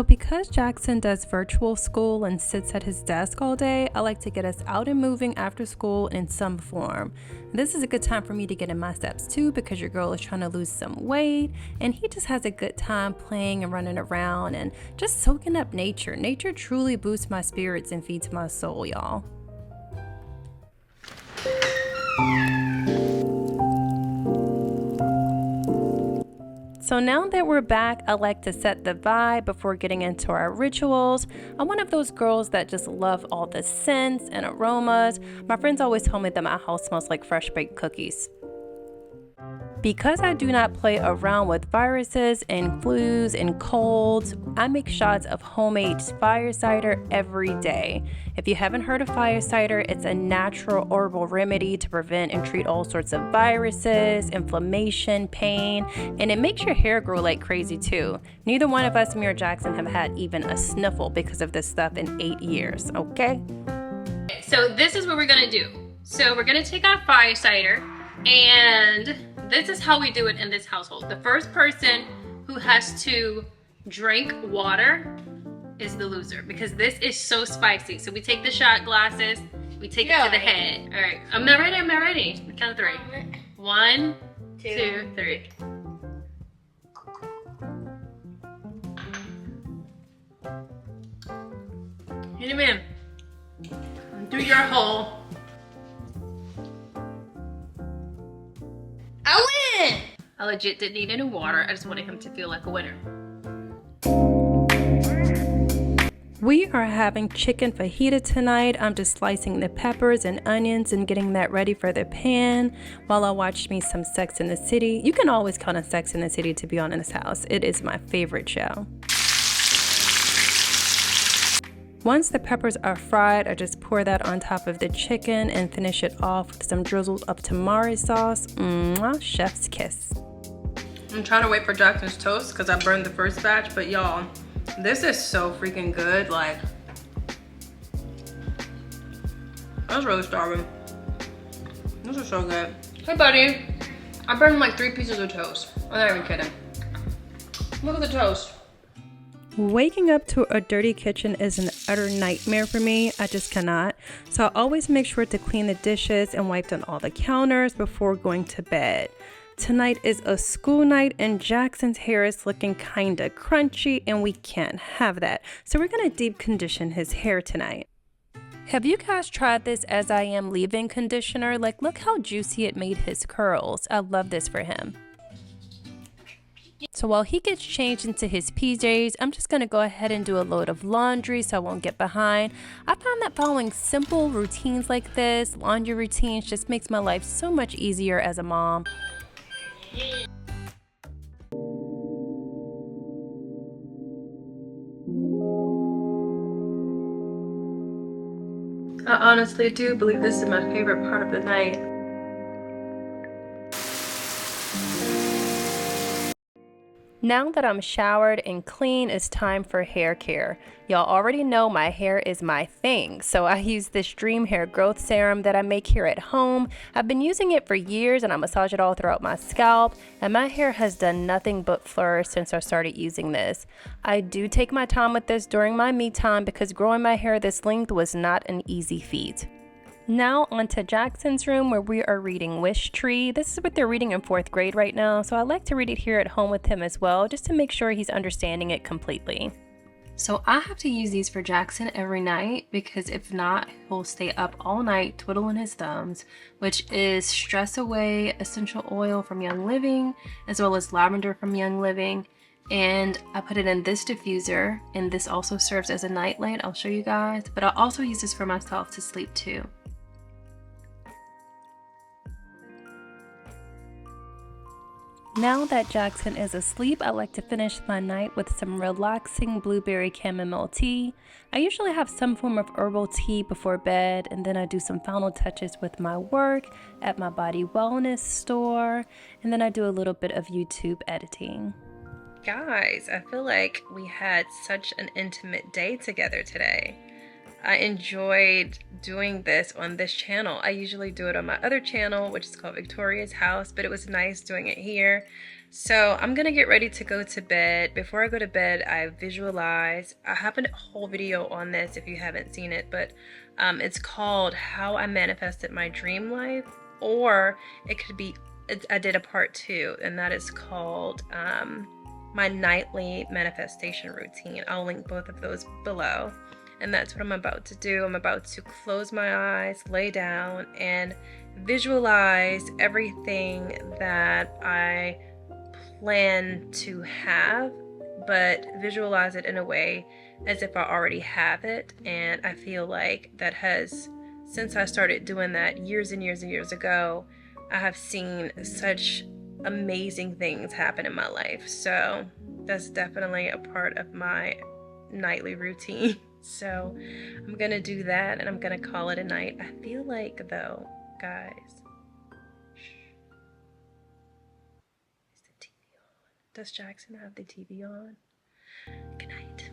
So because Jackson does virtual school and sits at his desk all day, I like to get us out and moving after school in some form. This is a good time for me to get in my steps too, because your girl is trying to lose some weight and he just has a good time playing and running around and just soaking up nature. Nature truly boosts my spirits and feeds my soul, y'all. So now that we're back, I like to set the vibe before getting into our rituals. I'm one of those girls that just love all the scents and aromas. My friends always tell me that my house smells like fresh baked cookies. Because I do not play around with viruses and flus and colds, I make shots of homemade fire cider every day. If you haven't heard of fire cider, it's a natural herbal remedy to prevent and treat all sorts of viruses, inflammation, pain, and it makes your hair grow like crazy too. Neither one of us, me or Jackson, have had even a sniffle because of this stuff in 8 years, okay? So this is what we're gonna do. So we're gonna take our fire cider, and this is how we do it in this household. The first person who has to drink water is the loser, because this is so spicy. So we take the shot glasses, we take it to the head. All right, I'm not ready. We count of 3. 1, 2, 3. Hit him in. Do your hole. I win! I legit didn't need any water. I just wanted him to feel like a winner. We are having chicken fajita tonight. I'm just slicing the peppers and onions and getting that ready for the pan while I watch me some Sex and the City. You can always count on Sex and the City to be on in this house. It is my favorite show. Once the peppers are fried, I just pour that on top of the chicken and finish it off with some drizzles of tamari sauce. Mwah, chef's kiss. I'm trying to wait for Jackson's toast because I burned the first batch, but y'all, this is so freaking good. Like, I was really starving. This is so good. Hey buddy, I burned like 3 pieces of toast. I'm not even kidding. Look at the toast. Waking up to a dirty kitchen is an utter nightmare for me. I just cannot. So I always make sure to clean the dishes and wipe down all the counters before going to bed. Tonight is a school night and Jackson's hair is looking kinda crunchy and we can't have that. So we're gonna deep condition his hair tonight. Have you guys tried this As I Am leave-in conditioner? Like, look how juicy it made his curls. I love this for him. So while he gets changed into his PJs, I'm just going to go ahead and do a load of laundry so I won't get behind. I found that following simple routines like this, laundry routines, just makes my life so much easier as a mom. I honestly do believe this is my favorite part of the night. Now that I'm showered and clean, it's time for hair care. Y'all already know my hair is my thing, so I use this Dream Hair Growth Serum that I make here at home. I've been using it for years and I massage it all throughout my scalp, and my hair has done nothing but flourish since I started using this. I do take my time with this during my me time because growing my hair this length was not an easy feat. Now onto Jackson's room where we are reading Wish Tree. This is what they're reading in 4th grade right now, so I like to read it here at home with him as well, just to make sure he's understanding it completely. So I have to use these for Jackson every night because if not, he'll stay up all night twiddling his thumbs, which is Stress Away Essential Oil from Young Living, as well as Lavender from Young Living. And I put it in this diffuser, and this also serves as a nightlight. I'll show you guys, but I also use this for myself to sleep too. Now that Jackson is asleep, I like to finish my night with some relaxing blueberry chamomile tea. I usually have some form of herbal tea before bed, and then I do some final touches with my work at my body wellness store, and then I do a little bit of YouTube editing. Guys, I feel like we had such an intimate day together today. I enjoyed doing this on this channel. I usually do it on my other channel, which is called Victoria's House, but it was nice doing it here. So I'm gonna get ready to go to bed. Before I go to bed, I visualize. I have a whole video on this if you haven't seen it, but it's called How I Manifested My Dream Life, or it could be, I did a part 2, and that is called my nightly manifestation routine. I'll link both of those below. And that's what I'm about to do. I'm about to close my eyes, lay down, and visualize everything that I plan to have, but visualize it in a way as if I already have it. And I feel like that has, since I started doing that years and years and years ago, I have seen such amazing things happen in my life. So that's definitely a part of my nightly routine. So I'm gonna do that and I'm gonna call it a night. I feel like, though, guys, is the TV on? Does Jackson have the TV on? Good night.